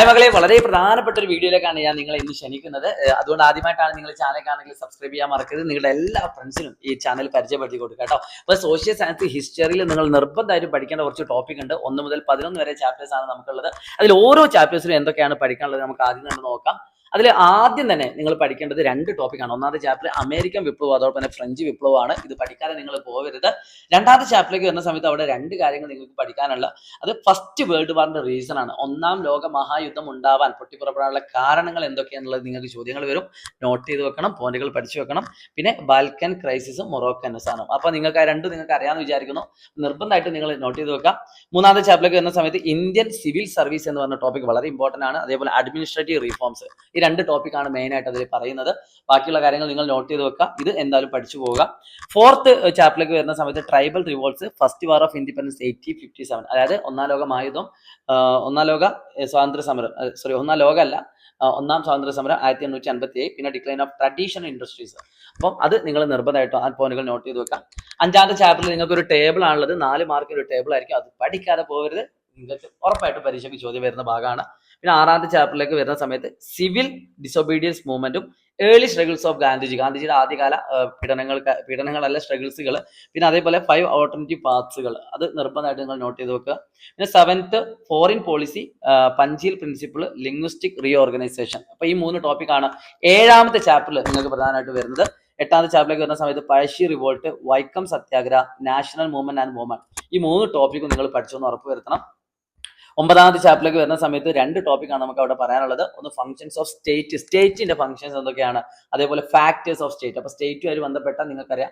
മകളെ വളരെ പ്രധാനപ്പെട്ട ഒരു വീഡിയോയിലേക്കാണ് ഞാൻ നിങ്ങളെ ഇന്ന് ക്ഷണിക്കുന്നത്. അതുകൊണ്ട് ആദ്യമായിട്ടാണ് നിങ്ങൾ ചാനൽ കാണുന്നത് സബ്സ്ക്രൈബ് ചെയ്യാൻ മറക്കരുത്. നിങ്ങളുടെ എല്ലാ ഫ്രണ്ട്സിനും ഈ ചാനൽ പരിചയപ്പെടുത്തി കൊടുക്കുക കേട്ടോ. അപ്പോൾ സോഷ്യൽ സയൻസ് ഹിസ്റ്ററിയിൽ നിങ്ങൾ നിർബന്ധമായിട്ടും പഠിക്കേണ്ട കുറച്ച് ടോപ്പിക് ഉണ്ട്. 1 മുതൽ 11 വരെ ചാപ്റ്റേഴ്സ് ആണ് നമുക്കുള്ളത്. അതിൽ ഓരോ ചാപ്റ്റേഴ്സിലും എന്തൊക്കെയാണ് പഠിക്കാനുള്ളത് നമുക്ക് ആദ്യം തന്നെ നോക്കാം. അതിൽ ആദ്യം തന്നെ നിങ്ങൾ പഠിക്കേണ്ടത് 2 ടോപ്പിക്കാണ്. ഒന്നാമത്തെ ചാപ്റ്റർ അമേരിക്കൻ വിപ്ലവം, അതോടൊപ്പം തന്നെ ഫ്രഞ്ച് വിപ്ലവമാണ്. ഇത് പഠിക്കാതെ നിങ്ങൾ പോകരുത്. രണ്ടാമത്തെ ചാപ്റ്ററിലേക്ക് വരുന്ന സമയത്ത് അവിടെ 2 കാര്യങ്ങൾ നിങ്ങൾക്ക് പഠിക്കാനുള്ള. അത് ഫസ്റ്റ് വേൾഡ് വാറിന്റെ റീസൺ ആണ്. 1-ാം ലോക മഹായുദ്ധം ഉണ്ടാവാൻ പൊട്ടിപ്പുറപ്പെടാനുള്ള കാരണങ്ങൾ എന്തൊക്കെയാണെന്നുള്ളത് നിങ്ങൾക്ക് ചോദ്യങ്ങൾ വരും. നോട്ട് ചെയ്ത് വെക്കണം, പോയിന്റുകൾ പഠിച്ചു വെക്കണം. പിന്നെ ബാൽക്കൻ ക്രൈസിസും മൊറോക്കൻസാണ്. അപ്പോൾ നിങ്ങൾക്ക് ആ 2 നിങ്ങൾക്ക് അറിയാമെന്ന് വിചാരിക്കുന്നു. നിർബന്ധമായിട്ട് നിങ്ങൾ നോട്ട് ചെയ്ത് വെക്കാം. മൂന്നാമത്തെ ചാപ്റ്ററിലേക്ക് വരുന്ന സമയത്ത് ഇന്ത്യൻ സിവിൽ സർവീസ് എന്ന് പറഞ്ഞ ടോപ്പിക് വളരെ ഇമ്പോർട്ടന്റ് ആണ്. അതേപോലെ അഡ്മിനിസ്ട്രേറ്റീവ് റിഫോംസ്, ഈ 2 ടോപ്പിക്കാണ് മെയിൻ ആയിട്ട് അതിൽ പറയുന്നത്. ബാക്കിയുള്ള കാര്യങ്ങൾ നിങ്ങൾ നോട്ട് ചെയ്ത് വെക്കുക. ഇത് എന്തായാലും പഠിച്ചു പോവുക. ഫോർത്ത് ചാപ്റ്ററിലേക്ക് വരുന്ന സമയത്ത് tribal revolts, first war of independence 1857, അതായത് 1-ാം ലോക മഹായുദ്ധം, 1-ാം ലോക സ്വാതന്ത്ര്യ സമരം, 1-ാം ലോക അല്ല, 1-ാം സ്വാതന്ത്ര്യ സമരം 1857, പിന്നെ ഡിക്ലൈൻ ഓഫ് ട്രഡീഷണൽ ഇൻഡസ്ട്രീസ്. അപ്പം അത് നിങ്ങൾ നിർബന്ധമായിട്ടും ആ പോയിന്റുകൾ നോട്ട് ചെയ്ത് വെക്കാം. 5-ാമത്തെ ചാപ്റ്ററിൽ നിങ്ങൾക്ക് ഒരു ടേബിൾ ആണുള്ളത്. 4 മാർക്ക് ഒരു ടേബിൾ ആയിരിക്കും. അത് പഠിക്കാതെ പോകരുത്. നിങ്ങൾക്ക് ഉറപ്പായിട്ടും പരീക്ഷയ്ക്ക് ചോദ്യം വരുന്ന ഭാഗമാണ്. പിന്നെ 6-ാമത്തെ ചാപ്റ്ററിലേക്ക് വരുന്ന സമയത്ത് സിവിൽ ഡിസൊബീഡിയൻസ് മൂവ്മെന്റും ഏർലി സ്ട്രഗിൾസ് ഓഫ് ഗാന്ധിജിയുടെ ആദ്യകാല പീഡനങ്ങളല്ല സ്ട്രഗിൾസുകൾ. പിന്നെ അതേപോലെ 5 ഓൾട്ടർനേറ്റീവ് പാത്സുകൾ, അത് നിർബന്ധമായിട്ട് നിങ്ങൾ നോട്ട് ചെയ്ത് വെക്കുക. പിന്നെ 7th foreign policy, Panchsheel principle, linguistic reorganisation. അപ്പൊ ഈ 3 ടോപ്പിക്കാണ് 7-ാമത്തെ ചാപ്റ്ററിൽ നിങ്ങൾക്ക് പ്രധാനമായിട്ട് വരുന്നത്. 8-ാമത്തെ ചാപ്റ്ററിലേക്ക് വരുന്ന സമയത്ത് Pazhassi revolt, Vaikom Satyagraha, national movement and movement, ഈ 3 ടോപ്പിക്കും നിങ്ങൾ പഠിച്ചെന്ന് ഉറപ്പുവരുത്തണം. 9-ാമത്തെ ചാപ്റ്ററിലേക്ക് വരുന്ന സമയത്ത് 2 ടോപ്പിക്കാണ് നമുക്ക് അവിടെ പറയാനുള്ളത്. ഒന്ന് ഫംഗ്ഷൻസ് ഓഫ് സ്റ്റേറ്റ്, സ്റ്റേറ്റിന്റെ ഫംഗ്ഷൻസ് എന്തൊക്കെയാണ്, അതേപോലെ ഫാക്ടേഴ്സ് ഓഫ് സ്റ്റേറ്റ്. അപ്പൊ സ്റ്റേറ്റുമായി ബന്ധപ്പെട്ട നിങ്ങൾക്കറിയാം,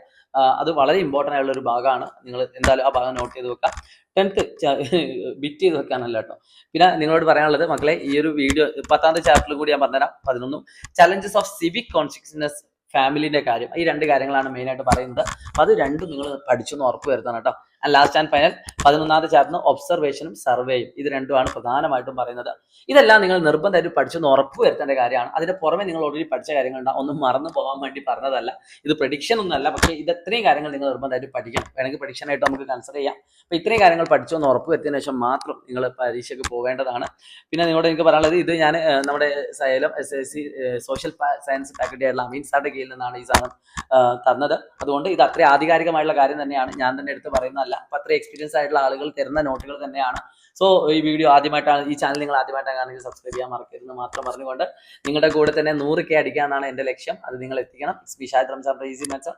അത് വളരെ ഇമ്പോർട്ടൻ്റ് ആയിട്ടുള്ള ഒരു ഭാഗമാണ്. നിങ്ങൾ എന്തായാലും ആ ഭാഗം നോട്ട് ചെയ്ത് വെക്കാം. 10th ബിറ്റ് ചെയ്ത് വെക്കാനല്ല കേട്ടോ. പിന്നെ നിങ്ങളോട് പറയാനുള്ളത് മക്കളെ, ഈ ഒരു വീഡിയോ 10-ാമത്തെ ചാപ്റ്ററിൽ കൂടി ഞാൻ പറഞ്ഞുതരാം. 11 ചലഞ്ചസ് ഓഫ് സിവിക് കോൺഷ്യസ്നസ്, ഫാമിലിന്റെ കാര്യം. ഈ 2 കാര്യങ്ങളാണ് മെയിൻ ആയിട്ട് പറയുന്നത്. അപ്പൊ അത് 2 നിങ്ങൾ പഠിച്ചൊന്ന് ഉറപ്പ് വരുത്തണം കേട്ടോ. ആൻഡ് ലാസ്റ്റ് ആൻഡ് ഫൈനൽ 11-ാമത്തെ ചാപ്റ്ററിന് ഒബ്സർവേഷനും സർവേയും, ഇത് 2ആണ് പ്രധാനമായിട്ടും പറയുന്നത്. ഇതെല്ലാം നിങ്ങൾ നിർബന്ധമായിട്ട് പഠിച്ചൊന്ന് ഉറപ്പ് വരുത്തേണ്ട കാര്യമാണ്. അതിന്റെ പുറമെ നിങ്ങൾ ഓൾറെഡി പഠിച്ച കാര്യങ്ങളുണ്ടാവും. ഒന്നും മറന്നു പോകാൻ വേണ്ടി പറഞ്ഞതല്ല, ഇത് പ്രഡിക്ഷൻ ഒന്നല്ല. പക്ഷേ ഇത് ഇത്രയും കാര്യങ്ങൾ നിങ്ങൾ നിർബന്ധമായിട്ട് പഠിക്കണം. വേണമെങ്കിൽ പ്രഡിക്ഷൻ ആയിട്ട് നമുക്ക് കൺസിഡർ ചെയ്യാം. അപ്പൊ ഇത്രയും കാര്യങ്ങൾ പഠിച്ചൊന്ന് ഉറപ്പ് വരുത്തിയതിനു ശേഷം മാത്രം നിങ്ങൾ പരീക്ഷയ്ക്ക് പോവേണ്ടതാണ്. പിന്നെ നിങ്ങളോട് എനിക്ക് പറയാനുള്ളത്, ഇത് ഞാൻ നമ്മുടെ xylem SSC social science faculty ആയിട്ടുള്ള അമീൻ സാറിന്റെ കീഴിൽ നിന്നാണ് ഈ സാധനം തന്നത്. അതുകൊണ്ട് ഇത് അത്ര ആധികാരികമായിട്ടുള്ള കാര്യം തന്നെയാണ്, ഞാൻ തന്നെ എടുത്ത് പറയുന്നതല്ല. അപ്പൊ അത്ര എക്സ്പീരിയൻസ് ആയിട്ടുള്ള ആളുകൾ തരുന്ന നോട്ടുകൾ തന്നെയാണ്. സോ ഈ വീഡിയോ ആദ്യമായിട്ടാണ്, ഈ ചാനൽ നിങ്ങൾ ആദ്യമായിട്ടാണെങ്കിൽ സബ്സ്ക്രൈബ് ചെയ്യാൻ മറക്കരുതെന്ന് മാത്രം പറഞ്ഞുകൊണ്ട് നിങ്ങളുടെ കൂടെ തന്നെ 100K അടിക്കാന്നാണ് എന്റെ ലക്ഷ്യം. അത് നിങ്ങൾ എത്തിക്കണം. Easy maths.